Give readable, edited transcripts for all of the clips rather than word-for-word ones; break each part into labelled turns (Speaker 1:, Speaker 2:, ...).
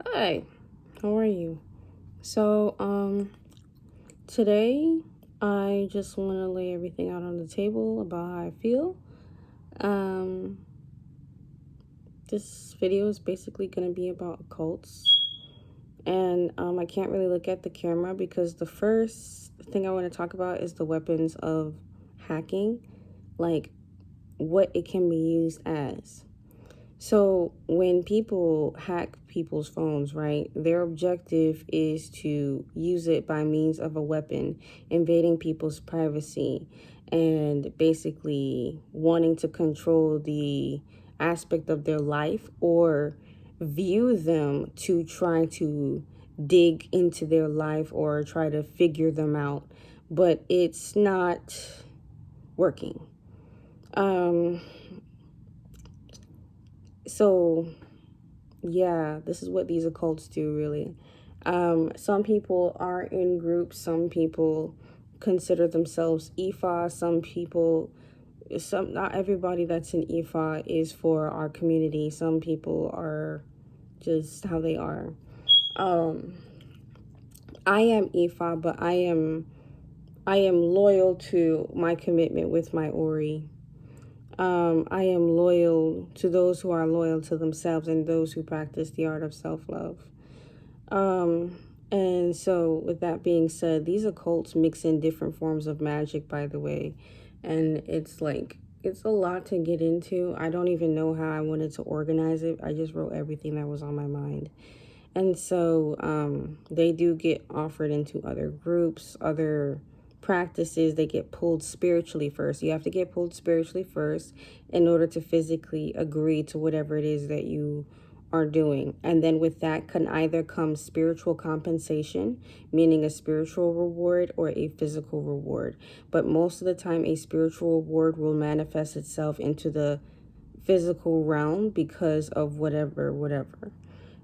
Speaker 1: Hi, how are you? So, today I just want to lay everything out on the table about how I feel. Um, this video is basically going to be about cults, and I can't really look at the camera because the first thing I want to talk about is the weapons of hacking, like what it can be used as. So when people hack people's phones, right, their objective is to use it by means of a weapon, invading people's privacy and basically wanting to control the aspect of their life or view them to try to dig into their life or try to figure them out. But it's not working. Um, so Yeah, this is what these occults do, really. Some people are in groups, some people consider themselves Ifa, not everybody that's in Ifa is for our community. Some people are just how they are. Um, I am Ifa, but I am loyal to my commitment with my Ori. I am loyal to those who are loyal to themselves and those who practice the art of self-love. And so, with that being said, these occults mix in different forms of magic, by the way. And it's a lot to get into. I don't even know how I wanted to organize it. I just wrote everything that was on my mind. And so, they do get offered into other groups, other practices. They get pulled spiritually first. You have to get pulled spiritually first in order to physically agree to whatever it is that you are doing. And then with that can either come spiritual compensation, meaning a spiritual reward or a physical reward. But most of the time, a spiritual reward will manifest itself into the physical realm because of whatever.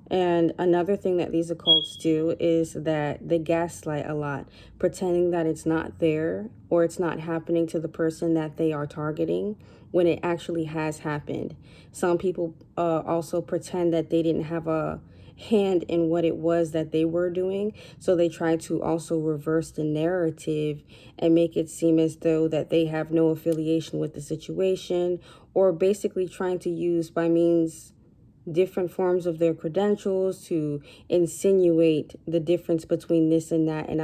Speaker 1: And another thing that these occults do is that they gaslight a lot, pretending that it's not there or it's not happening to the person that they are targeting when it actually has happened. Some people also pretend that they didn't have a hand in what it was that they were doing. So they try to also reverse the narrative and make it seem as though that they have no affiliation with the situation, or basically trying to use by means different forms of their credentials to insinuate the difference between this and that. And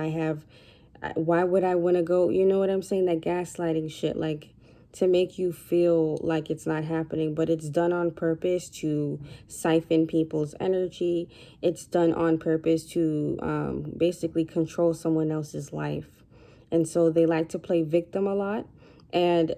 Speaker 1: why would I want to go, you know what I'm saying? That gaslighting shit, like to make you feel like it's not happening, but it's done on purpose to siphon people's energy. It's done on purpose to basically control someone else's life. And so they like to play victim a lot. And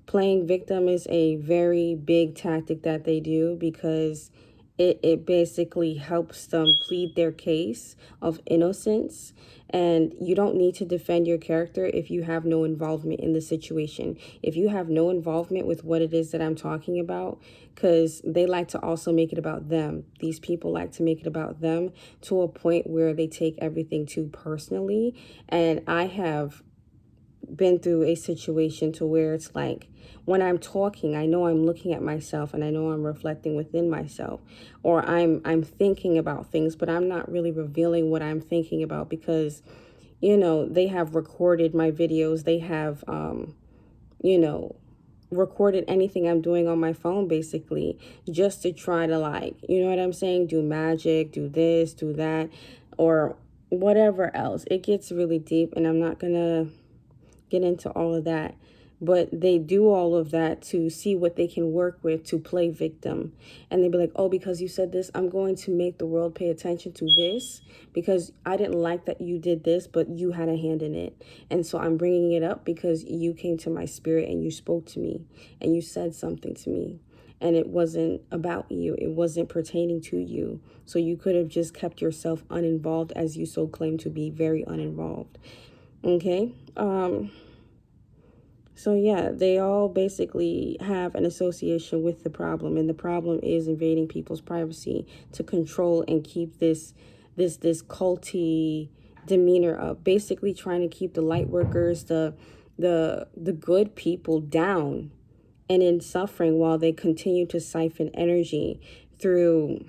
Speaker 1: playing victim is a very big tactic that they do because it basically helps them plead their case of innocence. And you don't need to defend your character if you have no involvement in the situation. If you have no involvement with what it is that I'm talking about, because they like to also make it about them. These people like to make it about them to a point where they take everything too personally. And I have been through a situation to where it's like when I'm talking, I know I'm looking at myself and I know I'm reflecting within myself, or I'm thinking about things, but I'm not really revealing what I'm thinking about because they have recorded my videos. They have you know recorded anything I'm doing on my phone basically just to try to, like, you know what I'm saying, do magic, do this, do that, or whatever else. It gets really deep and I'm not gonna get into all of that. But they do all of that to see what they can work with to play victim. And they'd be like, oh, because you said this, I'm going to make the world pay attention to this because I didn't like that you did this, but you had a hand in it. And so I'm bringing it up because you came to my spirit and you spoke to me and you said something to me. And it wasn't about you. It wasn't pertaining to you. So you could have just kept yourself uninvolved, as you so claim to be very uninvolved. Okay? So yeah, they all basically have an association with the problem, and the problem is invading people's privacy to control and keep this culty demeanor up. Basically, trying to keep the light workers, the good people down and in suffering while they continue to siphon energy through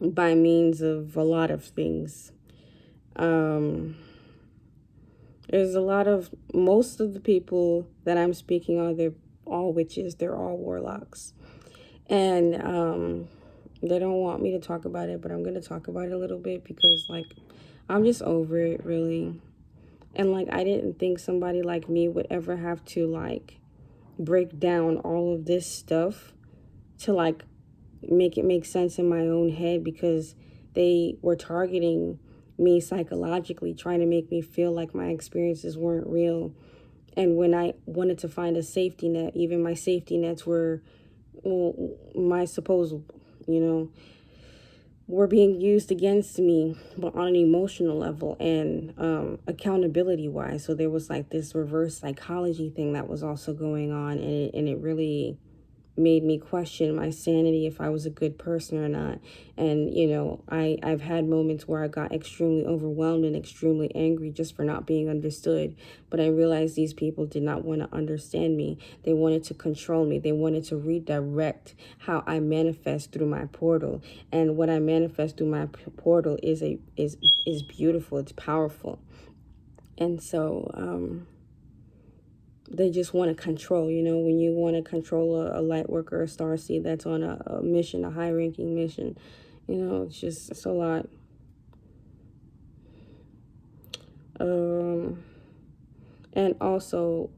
Speaker 1: by means of a lot of things. Um, there's a lot of, most of the people that I'm speaking on, they're all witches, they're all warlocks. And they don't want me to talk about it, but I'm going to talk about it a little bit because, like, I'm just over it, really. And, like, I didn't think somebody like me would ever have to, like, break down all of this stuff to, like, make it make sense in my own head, because they were targeting me psychologically, trying to make me feel like my experiences weren't real. And when I wanted to find a safety net, even my safety nets were, well, my supposed, you know, were being used against me, but on an emotional level and accountability wise. So there was like this reverse psychology thing that was also going on, and it really made me question my sanity, if I was a good person or not. And I've had moments where I got extremely overwhelmed and extremely angry just for not being understood. But I realized these people did not want to understand me. They wanted to control me. They wanted to redirect how I manifest through my portal. And what I manifest through my portal is beautiful. It's powerful. And so they just want to control. When you want to control a light worker, a star seed that's on a mission, a high ranking mission, it's a lot. And also,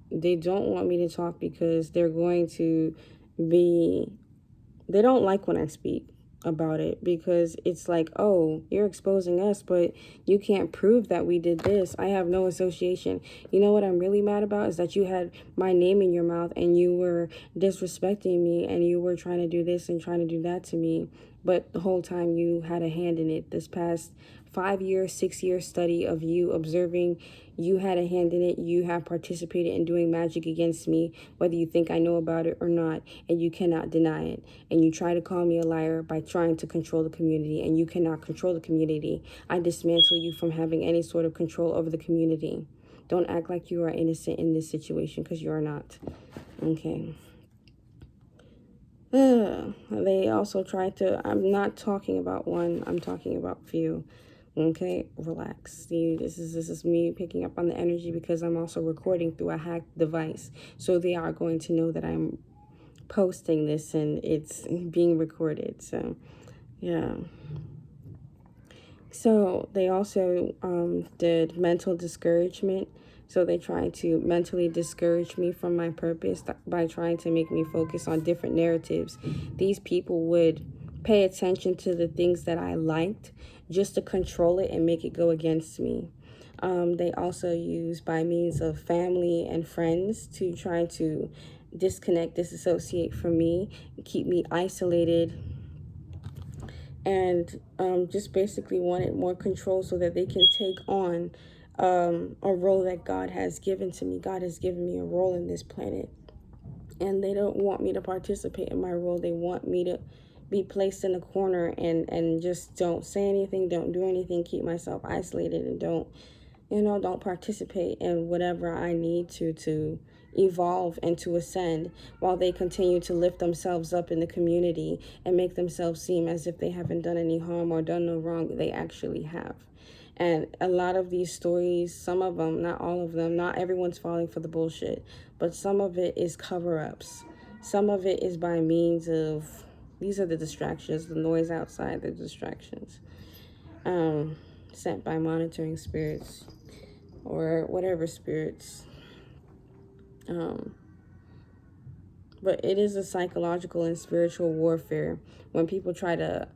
Speaker 1: they don't want me to talk because they're going to be, they don't like when I speak about it, because it's like, oh, you're exposing us, but you can't prove that we did this. I have no association. You know what I'm really mad about is that you had my name in your mouth and you were disrespecting me and you were trying to do this and trying to do that to me, but the whole time you had a hand in it. This past 5-year, 6-year study of you observing, you had a hand in it. You have participated in doing magic against me, whether you think I know about it or not, and you cannot deny it. And you try to call me a liar by trying to control the community, and you cannot control the community. I dismantle you from having any sort of control over the community. Don't act like you are innocent in this situation, because you are not. Okay. They also try to, I'm not talking about one, I'm talking about few. Okay, relax. See, this is me picking up on the energy because I'm also recording through a hacked device. So they are going to know that I'm posting this and it's being recorded. So, yeah. So they also did mental discouragement. So they tried to mentally discourage me from my purpose by trying to make me focus on different narratives. These people would pay attention to the things that I liked just to control it and make it go against me. They also use by means of family and friends to try to disconnect, disassociate from me, keep me isolated, and just basically wanted more control so that they can take on a role that God has given to me. God has given me a role in this planet, and they don't want me to participate in my role. They want me to be placed in a corner and just don't say anything, don't do anything, keep myself isolated, and don't participate in whatever I need to evolve and to ascend, while they continue to lift themselves up in the community and make themselves seem as if they haven't done any harm or done no wrong. They actually have. And a lot of these stories, some of them, not all of them, not everyone's falling for the bullshit, but some of it is cover-ups. Some of it is by means of, these are the distractions, the noise outside, the distractions, sent by monitoring spirits or whatever spirits. But it is a psychological and spiritual warfare when people try to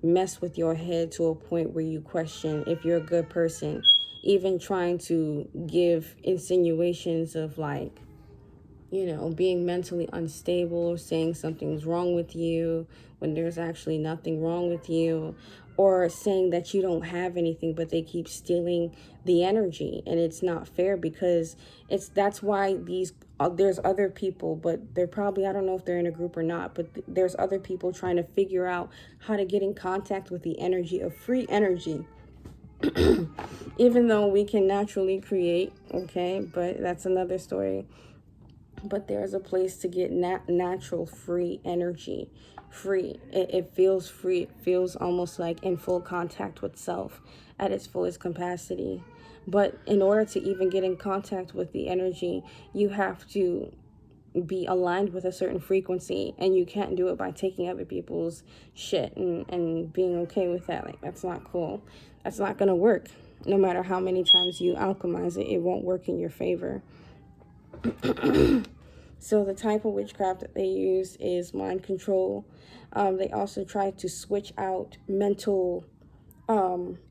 Speaker 1: mess with your head to a point where you question if you're a good person, even trying to give insinuations of, like, being mentally unstable or saying something's wrong with you when there's actually nothing wrong with you, or saying that you don't have anything, but they keep stealing the energy. And it's not fair, because that's why there's other people, but they're probably, I don't know if they're in a group or not, but there's other people trying to figure out how to get in contact with the energy of free energy. Even though we can naturally create, okay, but that's another story. But there's a place to get natural free energy, free. It feels free. It feels almost like in full contact with self at its fullest capacity. But in order to even get in contact with the energy, you have to be aligned with a certain frequency, and you can't do it by taking other people's shit and being okay with that. Like, that's not cool. That's not gonna work. No matter how many times you alchemize it, it won't work in your favor. So the type of witchcraft that they use is mind control. They also try to switch out mental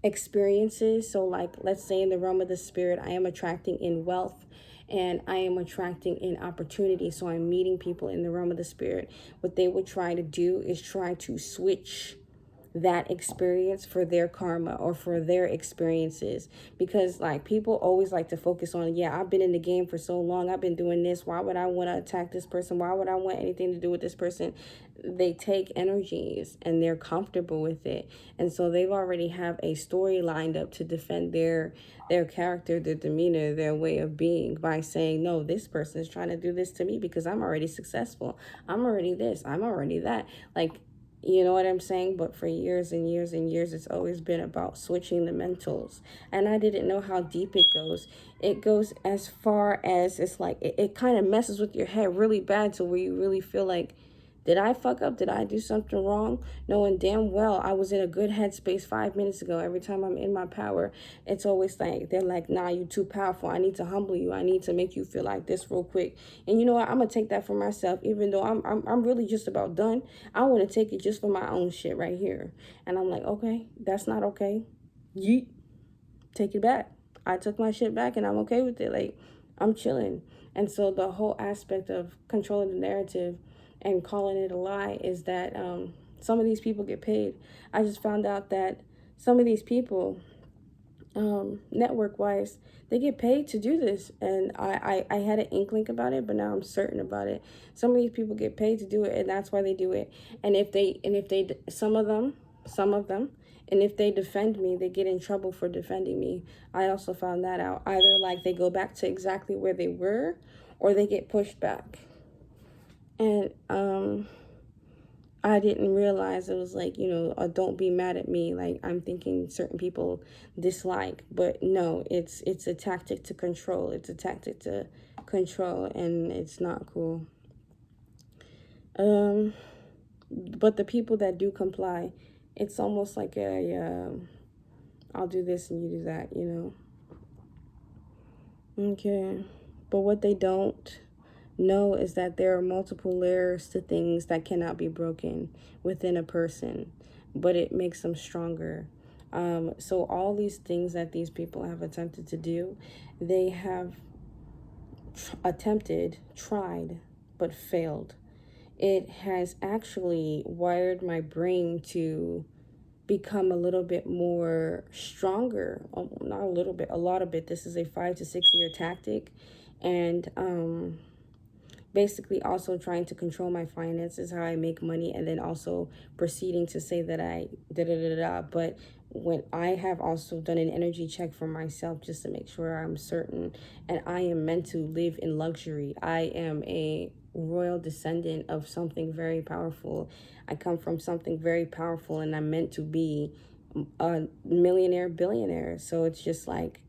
Speaker 1: experiences. So like, let's say in the realm of the spirit, I am attracting in wealth and I am attracting in opportunity. So I'm meeting people in the realm of the spirit. What they would try to do is try to switch that experience for their karma or for their experiences, because like people always like to focus on, yeah, I've been in the game for so long, I've been doing this, why would I want to attack this person, why would I want anything to do with this person? They take energies and they're comfortable with it, and so they've already have a story lined up to defend their character, their demeanor, their way of being, by saying, no, this person is trying to do this to me because I'm already successful, I'm already this, I'm already that. Like, you know what I'm saying? But for years and years and years, it's always been about switching the mentals. And I didn't know how deep it goes. It goes as far as, it's like, it kind of messes with your head really bad, to where you really feel like, did I fuck up? Did I do something wrong? Knowing damn well I was in a good headspace 5 minutes ago. Every time I'm in my power, it's always like, they're like, nah, you too powerful. I need to humble you. I need to make you feel like this real quick. And you know what? I'm going to take that for myself, even though I'm really just about done. I want to take it just for my own shit right here. And I'm like, okay, that's not okay. Yeet. Take it back. I took my shit back and I'm okay with it. Like, I'm chilling. And so the whole aspect of controlling the narrative and calling it a lie is that some of these people get paid. I just found out that some of these people, network wise, they get paid to do this, and I had an inkling about it, but now I'm certain about it. Some of these people get paid to do it, and that's why they do it. And if they some of them, and if they defend me, they get in trouble for defending me. I also found that out. Either like they go back to exactly where they were, or they get pushed back. And I didn't realize it was like, you know, don't be mad at me. Like, I'm thinking certain people dislike, but no, it's a tactic to control. It's a tactic to control, and it's not cool. But the people that do comply, it's almost like I'll do this and you do that, you know. Okay. But what they don't know is that there are multiple layers to things that cannot be broken within a person, but it makes them stronger. So all these things that these people have attempted to do, they have tried, but failed. It has actually wired my brain to become a little bit more stronger. Not a little bit, a lot of it. This is a 5 to 6 year tactic. And basically also trying to control my finances, how I make money, and then also proceeding to say that I but when I have also done an energy check for myself just to make sure I'm certain, and I am meant to live in luxury. I am a royal descendant of something very powerful. I come from something very powerful, and I'm meant to be a millionaire, billionaire. So it's just like,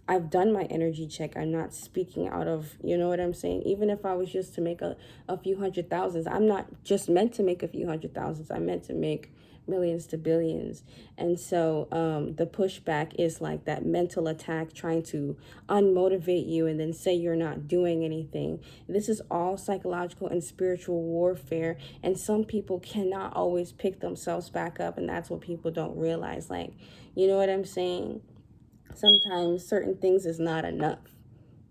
Speaker 1: I've done my energy check. I'm not speaking out of, you know what I'm saying? Even if I was just to make a few hundred thousands, I'm not just meant to make a few hundred thousands. I'm meant to make millions to billions. And so the pushback is like that mental attack, trying to unmotivate you and then say you're not doing anything. This is all psychological and spiritual warfare. And some people cannot always pick themselves back up. And that's what people don't realize. Like, you know what I'm saying? Sometimes certain things is not enough.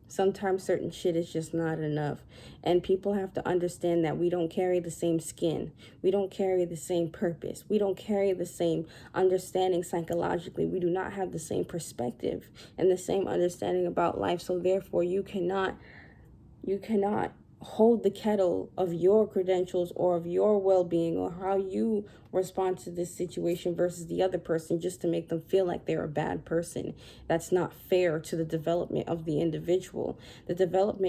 Speaker 1: Sometimes certain shit is just not enough. And people have to understand that we don't carry the same skin. We don't carry the same purpose. We don't carry the same understanding psychologically. We do not have the same perspective and the same understanding about life. So therefore, you cannot hold the kettle of your credentials or of your well-being or how you respond to this situation versus the other person just to make them feel like they're a bad person. That's not fair to the development of the individual. The development